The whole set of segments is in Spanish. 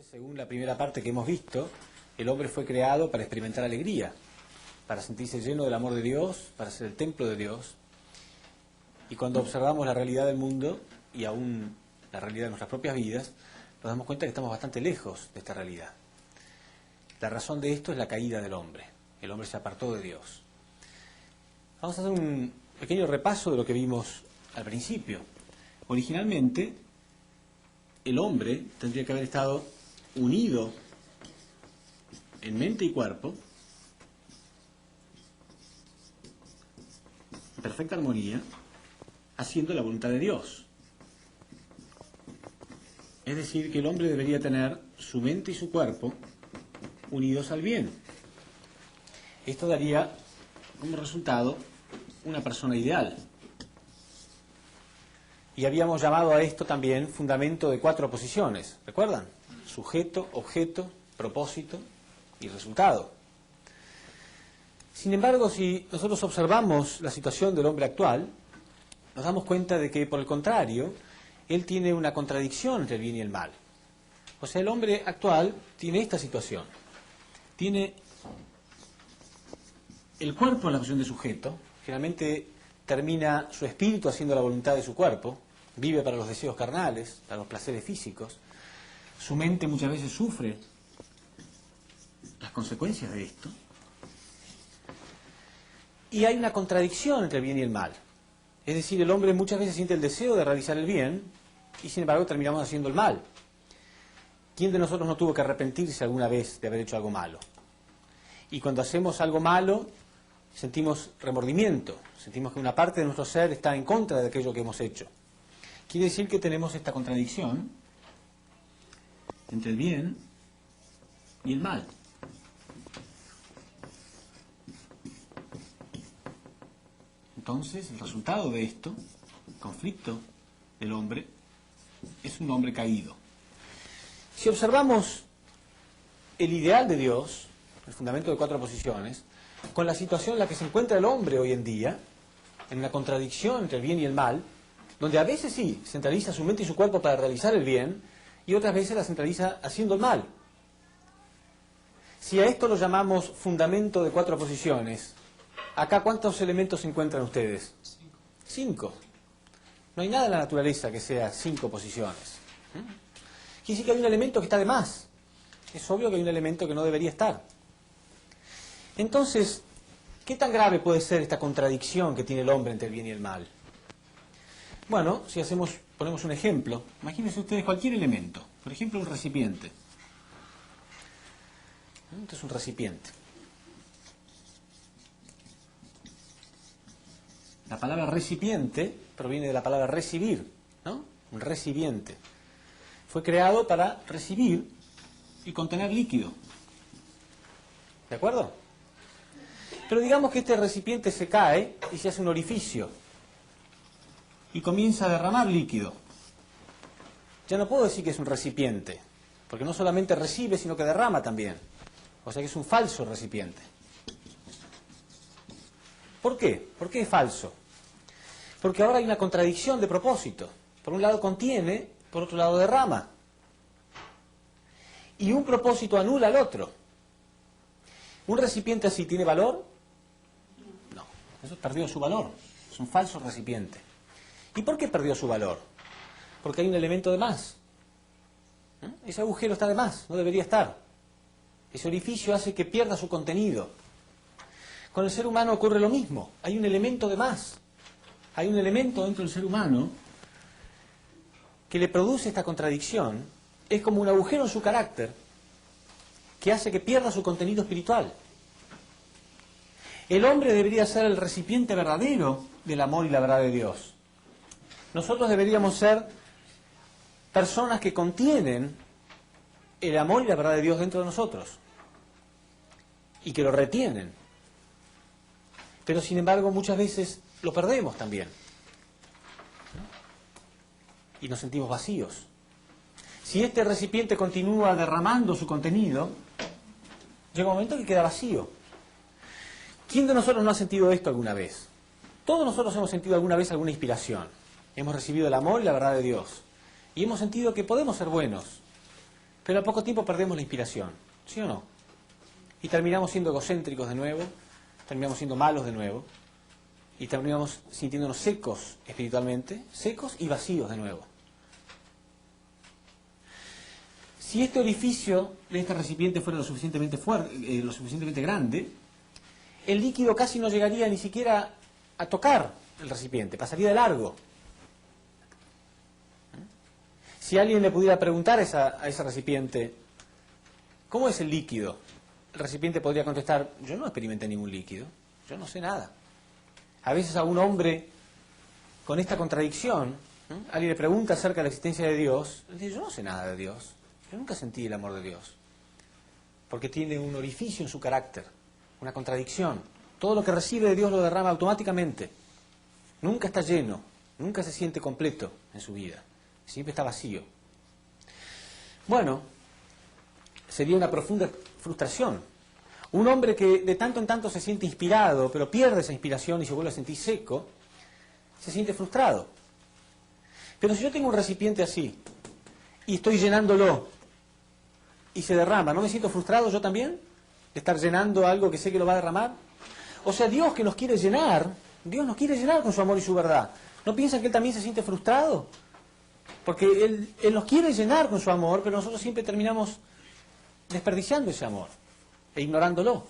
Según la primera parte que hemos visto, el hombre fue creado para experimentar alegría, para sentirse lleno del amor de Dios, para ser el templo de Dios. Y cuando observamos la realidad del mundo y aún la realidad de nuestras propias vidas, nos damos cuenta que estamos bastante lejos de esta realidad. La razón de esto es la caída del hombre. El hombre se apartó de Dios. Vamos a hacer un pequeño repaso de lo que vimos al principio. Originalmente, el hombre tendría que haber estado unido en mente y cuerpo, en perfecta armonía, haciendo la voluntad de Dios. Es decir, que el hombre debería tener su mente y su cuerpo unidos al bien. Esto daría como resultado una persona ideal. Y habíamos llamado a esto también fundamento de 4 posiciones. ¿Recuerdan? Sujeto, objeto, propósito y resultado. Sin embargo, si nosotros observamos la situación del hombre actual, nos damos cuenta de que, por el contrario, él tiene una contradicción entre el bien y el mal. O sea, el hombre actual tiene esta situación. Tiene el cuerpo en la posición de sujeto, generalmente termina su espíritu haciendo la voluntad de su cuerpo, vive para los deseos carnales, para los placeres físicos, su mente muchas veces sufre las consecuencias de esto, y hay una contradicción entre el bien y el mal. Es decir, el hombre muchas veces siente el deseo de realizar el bien, y sin embargo terminamos haciendo el mal. ¿Quién de nosotros no tuvo que arrepentirse alguna vez de haber hecho algo malo? Y cuando hacemos algo malo, sentimos remordimiento, sentimos que una parte de nuestro ser está en contra de aquello que hemos hecho. Quiere decir que tenemos esta contradicción entre el bien y el mal. Entonces, el resultado de esto, el conflicto del hombre, es un hombre caído. Si observamos el ideal de Dios, el fundamento de 4 posiciones, con la situación en la que se encuentra el hombre hoy en día, en una contradicción entre el bien y el mal, donde a veces sí centraliza su mente y su cuerpo para realizar el bien, y otras veces la centraliza haciendo el mal. Si a esto lo llamamos fundamento de 4 posiciones, acá ¿cuántos elementos se encuentran ustedes? 5. No hay nada en la naturaleza que sea 5 posiciones. Quiere decir que hay un elemento que está de más. Es obvio que hay un elemento que no debería estar. Entonces, ¿qué tan grave puede ser esta contradicción que tiene el hombre entre el bien y el mal? Bueno, si ponemos un ejemplo, imagínense ustedes cualquier elemento, por ejemplo un recipiente. Esto es un recipiente. La palabra recipiente proviene de la palabra recibir, ¿no? Un recipiente. Fue creado para recibir y contener líquido. ¿De acuerdo? Pero digamos que este recipiente se cae y se hace un orificio y comienza a derramar líquido. Ya no puedo decir que es un recipiente, porque no solamente recibe, sino que derrama también. O sea que es un falso recipiente. ¿Por qué? ¿Por qué es falso? Porque ahora hay una contradicción de propósito. Por un lado contiene, por otro lado derrama. Y un propósito anula al otro. ¿Un recipiente así tiene valor? No, eso perdió su valor. Es un falso recipiente. ¿Y por qué perdió su valor? Porque hay un elemento de más. Ese agujero está de más, no debería estar. Ese orificio hace que pierda su contenido. Con el ser humano ocurre lo mismo. Hay un elemento de más. Hay un elemento dentro del ser humano que le produce esta contradicción. Es como un agujero en su carácter que hace que pierda su contenido espiritual. El hombre debería ser el recipiente verdadero del amor y la verdad de Dios. Nosotros deberíamos ser personas que contienen el amor y la verdad de Dios dentro de nosotros y que lo retienen. Pero sin embargo muchas veces lo perdemos también, ¿no? Y nos sentimos vacíos. Si este recipiente continúa derramando su contenido, llega un momento que queda vacío. ¿Quién de nosotros no ha sentido esto alguna vez? Todos nosotros hemos sentido alguna vez alguna inspiración. Hemos recibido el amor y la verdad de Dios. Y hemos sentido que podemos ser buenos, Pero al poco tiempo perdemos la inspiración, ¿sí o no? Y terminamos siendo egocéntricos de nuevo, terminamos siendo malos de nuevo, y terminamos sintiéndonos secos espiritualmente, secos y vacíos de nuevo. Si este orificio de este recipiente fuera lo suficientemente fuerte, lo suficientemente grande, el líquido casi no llegaría ni siquiera a tocar el recipiente, pasaría de largo. Si alguien le pudiera preguntar a ese recipiente, ¿cómo es el líquido? El recipiente podría contestar, yo no experimenté ningún líquido, yo no sé nada. A veces a un hombre con esta contradicción, alguien le pregunta acerca de la existencia de Dios, él dice, yo no sé nada de Dios, yo nunca sentí el amor de Dios, porque tiene un orificio en su carácter, una contradicción. Todo lo que recibe de Dios lo derrama automáticamente, nunca está lleno, nunca se siente completo en su vida, siempre está vacío. Bueno, sería una profunda frustración. Un hombre que de tanto en tanto se siente inspirado, pero pierde esa inspiración y se vuelve a sentir seco, se siente frustrado. Pero si yo tengo un recipiente así, y estoy llenándolo, y se derrama, ¿no me siento frustrado yo también? De estar llenando algo que sé que lo va a derramar. O sea, Dios que nos quiere llenar, Dios nos quiere llenar con su amor y su verdad. ¿No piensan que Él también se siente frustrado? Porque Él nos quiere llenar con su amor, pero nosotros siempre terminamos desperdiciando ese amor e ignorándolo.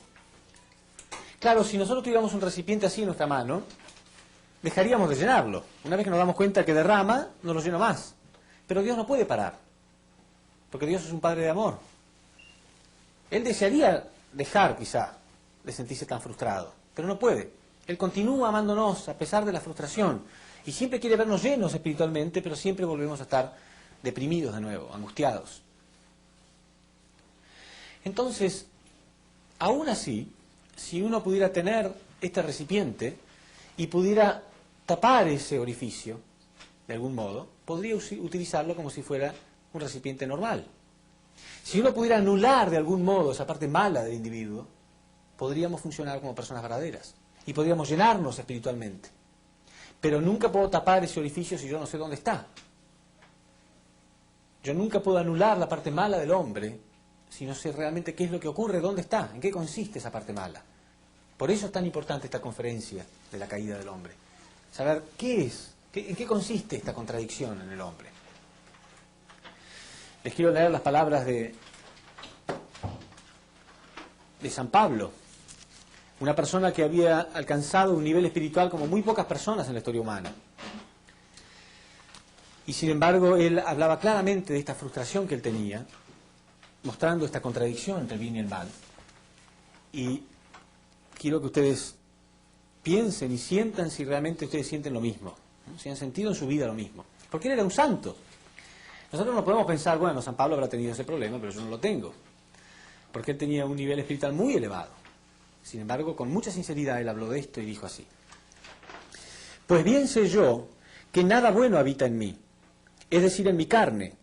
Claro, si nosotros tuviéramos un recipiente así en nuestra mano, dejaríamos de llenarlo. Una vez que nos damos cuenta que derrama, no lo llena más. Pero Dios no puede parar, porque Dios es un Padre de amor. Él desearía dejar, quizá, de sentirse tan frustrado, pero no puede. Él continúa amándonos a pesar de la frustración y siempre quiere vernos llenos espiritualmente, pero siempre volvemos a estar deprimidos de nuevo, angustiados. Entonces, aún así, si uno pudiera tener este recipiente y pudiera tapar ese orificio, de algún modo, podría utilizarlo como si fuera un recipiente normal. Si uno pudiera anular de algún modo esa parte mala del individuo, podríamos funcionar como personas verdaderas y podríamos llenarnos espiritualmente. Pero nunca puedo tapar ese orificio si yo no sé dónde está. Yo nunca puedo anular la parte mala del hombre si no sé realmente qué es lo que ocurre, dónde está, en qué consiste esa parte mala. Por eso es tan importante esta conferencia de la caída del hombre. Saber qué es, en qué consiste esta contradicción en el hombre. Les quiero leer las palabras de San Pablo, una persona que había alcanzado un nivel espiritual como muy pocas personas en la historia humana. Y sin embargo, él hablaba claramente de esta frustración que él tenía, mostrando esta contradicción entre el bien y el mal. Y quiero que ustedes piensen y sientan si realmente ustedes sienten lo mismo, ¿no? Si han sentido en su vida lo mismo. Porque él era un santo. Nosotros no podemos pensar, bueno, San Pablo habrá tenido ese problema, pero yo no lo tengo. Porque él tenía un nivel espiritual muy elevado. Sin embargo, con mucha sinceridad él habló de esto y dijo así: pues bien sé yo que nada bueno habita en mí, es decir, en mi carne.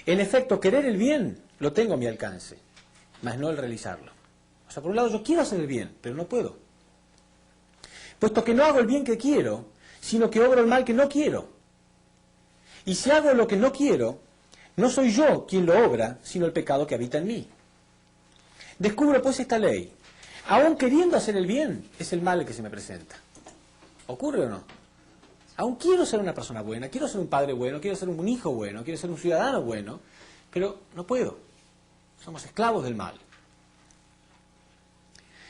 En efecto, querer el bien lo tengo a mi alcance, mas no el realizarlo. O sea, por un lado yo quiero hacer el bien, pero no puedo. Puesto que no hago el bien que quiero, sino que obro el mal que no quiero. Y si hago lo que no quiero, no soy yo quien lo obra, sino el pecado que habita en mí. Descubro pues esta ley: aún queriendo hacer el bien, es el mal el que se me presenta. ¿Ocurre o no? Aún quiero ser una persona buena, quiero ser un padre bueno, quiero ser un hijo bueno, quiero ser un ciudadano bueno, pero no puedo. Somos esclavos del mal.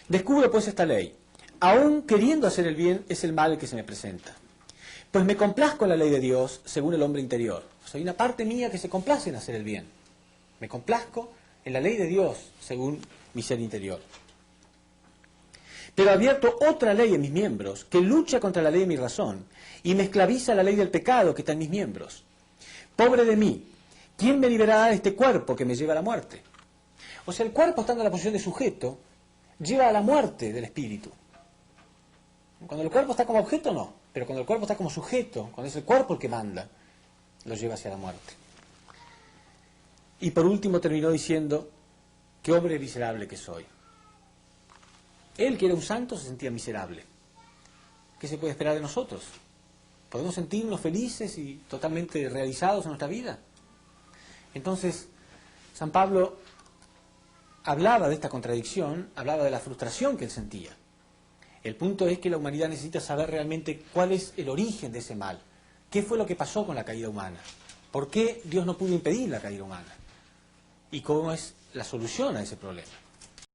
Descubro pues esta ley: aún queriendo hacer el bien, es el mal el que se me presenta. Pues me complazco en la ley de Dios según el hombre interior. O sea, hay una parte mía que se complace en hacer el bien. Me complazco en la ley de Dios según mi ser interior. Pero advierto otra ley en mis miembros que lucha contra la ley de mi razón y me esclaviza la ley del pecado que está en mis miembros. Pobre de mí, ¿quién me liberará de este cuerpo que me lleva a la muerte? O sea, el cuerpo, estando en la posición de sujeto, lleva a la muerte del espíritu. Cuando el cuerpo está como objeto, no. Pero cuando el cuerpo está como sujeto, cuando es el cuerpo el que manda, lo lleva hacia la muerte. Y por último terminó diciendo: qué hombre miserable que soy. Él, que era un santo, se sentía miserable. ¿Qué se puede esperar de nosotros? ¿Podemos sentirnos felices y totalmente realizados en nuestra vida? Entonces, San Pablo hablaba de esta contradicción, hablaba de la frustración que él sentía. El punto es que la humanidad necesita saber realmente cuál es el origen de ese mal. ¿Qué fue lo que pasó con la caída humana? ¿Por qué Dios no pudo impedir la caída humana? ¿Y cómo es la solución a ese problema?